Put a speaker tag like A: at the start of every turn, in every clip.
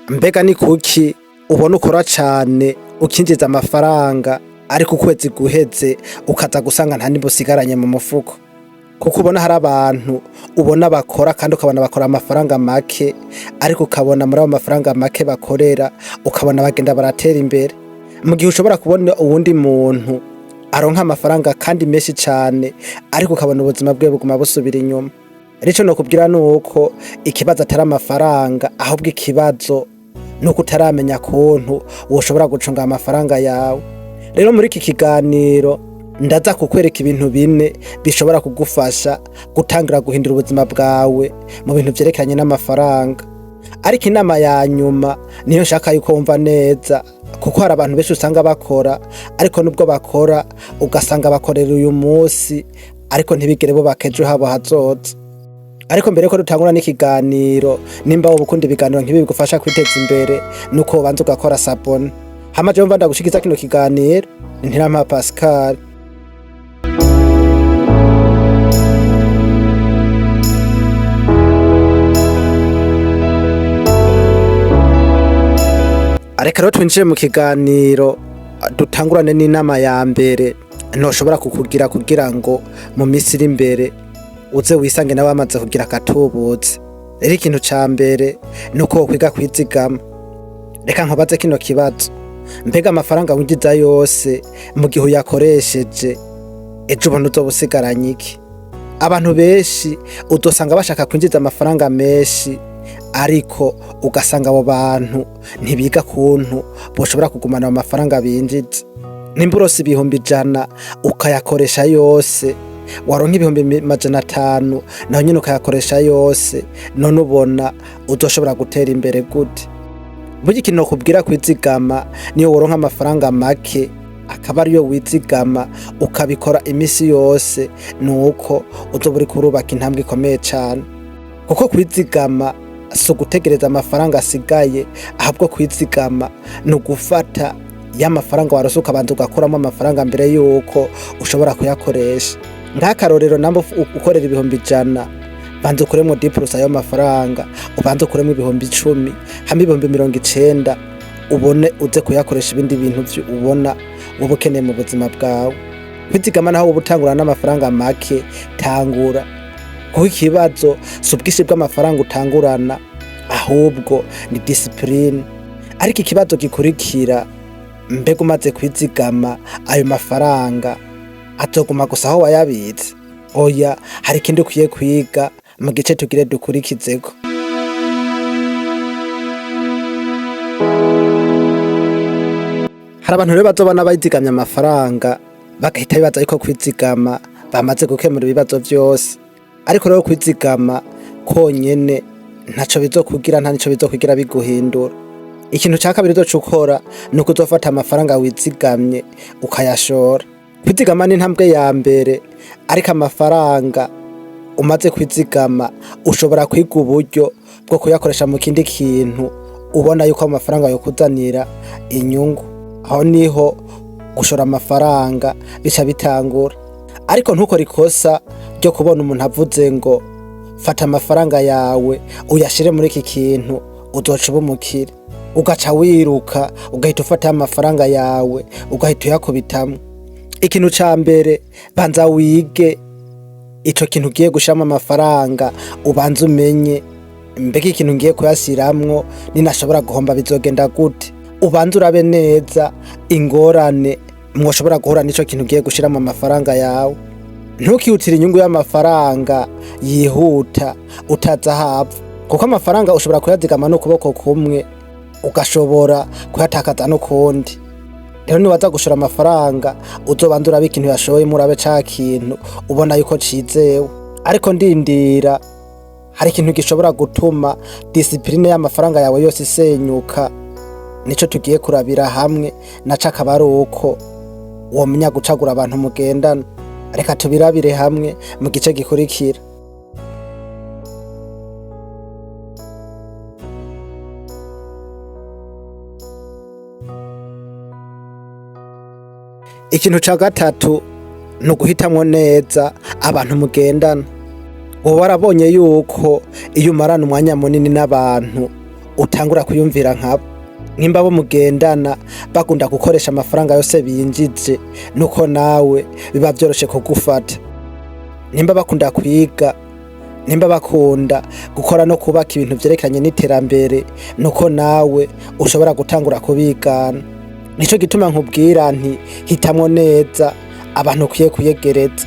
A: Mbega ni kuki ubona ukora cane ukinjiza amafaranga ariko ukwezi guheze ukaza gusanga nta nimba usigaranye mu mufuko? Kuko ubona hari abantu ubona bakora kandi ukabona bakora amafaranga make, ariko ukabona muri abo mafaranga make bakorera ukabona bagenda baratera imbere, mu gihe ushobora kubona uwundi muntu aronka amafaranga kandi menshi cane ariko ukabona ubuzima bwe buguma busubira inyuma. Ico nokubwira nuko ikibazo atari amafaranga, ahubwo ikibazo nuko utaramenya kuntu woshobora gucunga amafaranga yawe. Rero muri iki kiganiro ndaza kukwereka ibintu bine bishobora kugufasha gutangira guhindura ubuzima bwawe mu bintu vyerekeranye n'amafaranga. Ariko inama ya nyuma niyo nshaka yuko wumva neza, kuko hari abantu benshi usanga bakora ariko nubwo bakora ugasanga bakorera uyu munsi ariko ntibigere bubaka ejo habo hazoza. Ariko mbere ko dutangura n'ikiganiro, nimba wowe ukunda ibiganiro nk'ibi bigufasha kwiteza imbere, nuko ubanza ugakora sabone. Hama jewe mva ndagushikiza kino kiganiro, Ntirampa Pascal. Areka rero twinjire mu kiganiro, dutangurane n'inama ya mbere ntoshobora kukugira kugira ngo mu minsi iri imbere uze wisange nawe wamaze kugira akatubutse. Rero ikintu ca mbere nuko wokwiga kwizigama. Reka nkubaze kino kibazo: mbega amafaranga winjiza yose mu gihe uyakoresheje ejo ubona uzoba usigaranye iki? Abantu benshi udosanga bashaka kwinjiza amafaranga menshi, ariko ugasanga abo bantu ntibiga kuntu boshobora kugumana amafaranga binjiza. Nimba urose ibihumbi 100 ukayakoresha yose, waronka ibihumbi 500 naho nyine ukayakoresha yose, none ubona uzoshobora gutera imbere gute? Burya ikintu nokubwira kwizigama, niyo woronka amafaranga make akaba ariyo wizigama ukabikora imisi yose, nuko uzoba uriko urubaka intambwe ikomeye cane. Kuko kwizigama si ugutegereza amafaranga asigaye, ahubwo kwizigama ni ugufata y'amafaranga warose ukabanza ugakuramo amafaranga mbere yuko ushobora kuyakoresha. Nk'akarorero, namba ukorera ibihumbi 100, banza ukuremo 10% ayo mafaranga, ubanza ukuremo ibihumbi 10, hama ibihumbi 90 ubone uze kuyakoresha ibindi bintu ubona wowe ukeneye mu buzima bwawe. Kwizigama naho wowe utangura n'amafaranga make, tangura. Kuko ikibazo si ubwinshi bw'amafaranga utangurana, ahubwo ni discipline. Ariko ikibazo gikurikira: mbega umaze kwizigama ayo mafaranga atoguma gusa aho wayabitse? Oya, hari ikindi ukwiye kwiga mu gice tugire dukurikizeko. Hari abantu rero bazobona bazigamye amafaranga bagahita bibaza yuko kwizigama bamaze gukemura ibibazo vyose. Ariko rero kwizigama konyene ntaco bizokugira, nta nico bizokwigira biguhindura. Ikintu ca kabiri uzocukora nuko uzofata amafaranga wizigamye ukayashora. Kwizigama ni intambwe ya mbere, ariko amafaranga umaze kwizigama ushobora kwiga uburyo bwo kuyakoresha mu kindi kintu ubona yuko amafaranga yokuzanira inyungu. Aho niho gushora amafaranga bica bitangura. Ariko ntukore ikosa ryo kubona umuntu avuze ngo fata amafaranga yawe uyashire muri iki kintu uzoca uba umukire, ugaca wiruka ugahita ufata amafaranga yawe ugahita uyakubitamwo. Ikintu ca mbere, banza wige ico kintu ugiye gushiramo amafaranga, ubanza umenye mbega ikintu ngiye kuyashiramwo ninashobora guhomba bizogenda gute. Ubanza urabe neza ingorane mwoshobora guhura n'ico kintu ugiye gushiramo amafaranga yawe. Ntukihutire inyungu y'amafaranga yihuta utaza hapfa, kuko amafaranga ushobora kuyazigama n'ukuboko kumwe ugashobora kuyatakaza n'ukundi. Rero niwaza gushora amafaranga uzobanza urabe ikintu yashoyemo, urabe ca kintu ubona yuko cizewe. Ariko ndindira, hari ikintu gishobora gutuma discipline y'amafaranga yawe yose isenyuka, nico tugiye kurabira hamwe, naco akaba ari uko womenya gucagura abantu mugendana. Reka tubirabire hamwe mu gice gikurikira. Ikintu ca gatatu ni uguhitamwo neza abantu mugendana. Wowe warabonye yuko iyo umarana umwanya munini n'abantu utangura kuyumvira nkabo. Nimba bo mugendana bakunda gukoresha amafaranga yose binjije, nuko nawe biba vyoroshe kugufata. Nimba bakunda kwiga, nimba bakunda gukora no kubaka ibintu vyerekeranye n'iterambere, nuko nawe ushobora gutangura kubigana. Nico gituma nkubwira nti hitamwo neza abantu ukwiye kuyegereza.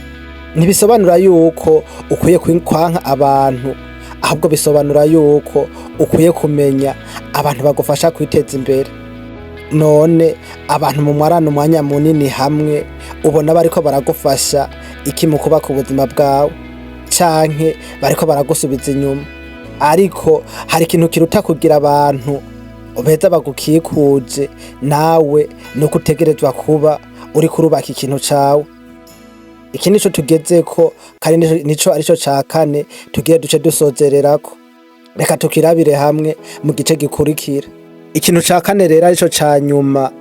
A: Ntibisobanura yuko ukwiye kwanka abantu, ahubwo bisobanura yuko ukwiye kumenya abantu bagufasha kwiteza imbere. None abantu mumwarana umwanya munini hamwe, ubona bariko baragufasha iki mu kubaka ubuzima bwawe, canke bariko baragusubiza inyuma? Ariko hari ikintu kiruta kugira abantu beza bagukikuje, nawe nuko utegerezwa kuba uriko urubaka ikintu cawe. Iki nico tugezeko kandi nico arico ca kane tugiye duce dusozererako. Reka tukirabire hamwe mu gice gikurikira. Ikintu ca kane rero arico ca nyuma,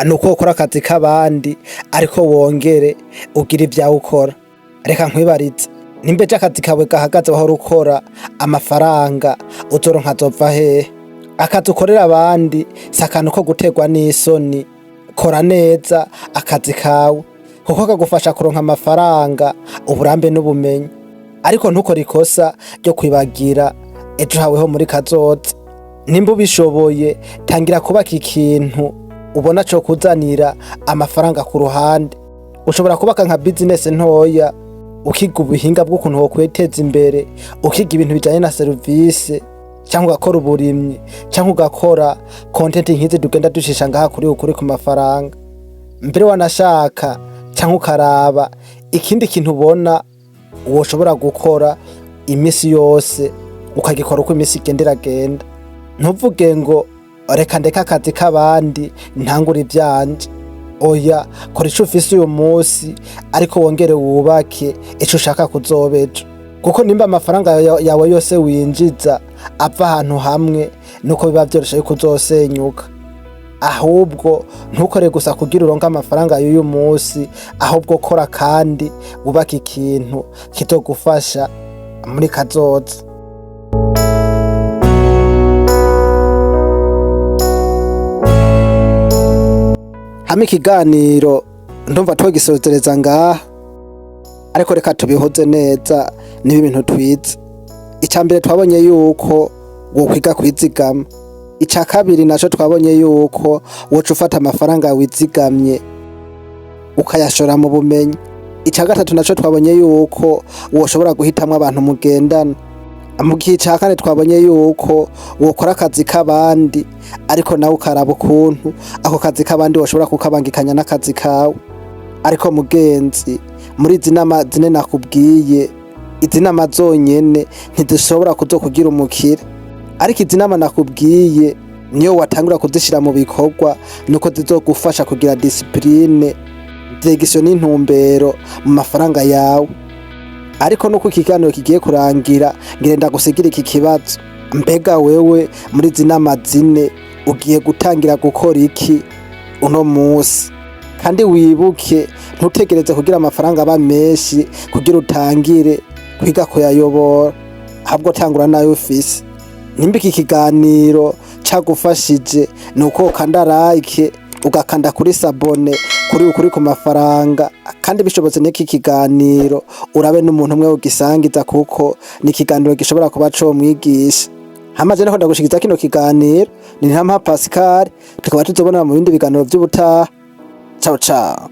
A: nuko ukora akazi k'abandi ariko wongere ugira ivyawe ukora. Reka nkwibarize, nimba ejo akazi kawe gahagaze wahora ukora, amafaranga uzoronka azova hehe? Akazi ukorera abandi si akantu ko guterwa n'isoni. Kora neza akazi kawe, kuko kagufasha kuronka amafaranga, uburambe n'ubumenyi. Ariko ntukore ikosa ryo kwibagira ejo haweho muri kazoza. Nimba ubishoboye, tangira kubaka ikintu ubona co kuzanira amafaranga ku ruhande. Ushobora kubaka nka business ntoya, ukiga ubuhinga bw'ukuntu wokwiteza imbere, ukiga ibintu bijanye na service, cyangwa ugakora uburimyi, cyangwa ugakora content nk'izi tugenda dushisha ngaha kuri ukuri ku mafaranga. Mbere wanashaka cyangwa ukaraba ikindi kintu ubona woshobora gukora imisi yose, ukagikora uko imisi igenda. Ntuvuge ngo reka ndeka akazi k'abandi ntangure ivyanje. Oya, kora ico ufise uyu munsi, ariko wongere wubake ico ushaka kuzoba ejo. Kuko nimba amafaranga yawe yose winjiza ava ahantu hamwe, nuko biba vyoroshe yuko uzosenyuka. Ahubwo ntukore gusa kugira uronke amafaranga y'uyu munsi, ahubwo kora kandi wubake ikintu kitogufasha muri kazoza. Hama ikiganiro ndumva twogisozereza ngaha, ariko reka tubihoze neza niba ibintu twize. Icambere twabonye yuko wokwiga kwizigama. Ica kabiri naco twabonye yuko woca ufata amafaranga wizigamye ukayashora mu bumenyi. Ica gatatu naco twabonye yuko woshobora guhitamwo abantu mugendana. Mu gihe ca kane twabonye yuko wokora akazi k'abandi, ariko nawe ukaraba ukuntu ako kazi k'abandi woshobora kukabangikanya n'akazi kawe. Ariko mugenzi, muri izi nama zine nakubwiye, izi nama zonyene ntizishobora kuzokugira umukire. Ariko izi nama nakubwiye niyo watangura kuzishira mu bikorwa, nuko zizogufasha kugira discipline, direction n'intumbero mu mafaranga yawe. Ariko nuko ikiganiro kigiye kurangira, ngirenda gusigira iki kibazo: mbega wewe muri izi nama zine ugiye gutangira gukora iki uno munsi? Kandi wibuke, ntutegereze kugira amafaranga aba menshi kugira utangire kwiga kuyayobora, ahubwo tangura nayo ufise. Nimba iki kiganiro cagufashije, nuko ukanda like, ugakanda kuri sabone kuri ukuri ku mafaranga, kandi bishobotse n'iki kiganiro urabe n'umuntu umwe ugisangiza, kuko ni ikiganiro gishobora kuba comwigisha. Hamaze no ndagushikiza kino kiganiro, ni Ntampa Pascal, tukaba tuzobona mu bindi biganiro vy'ubutaha. Ciao ciao.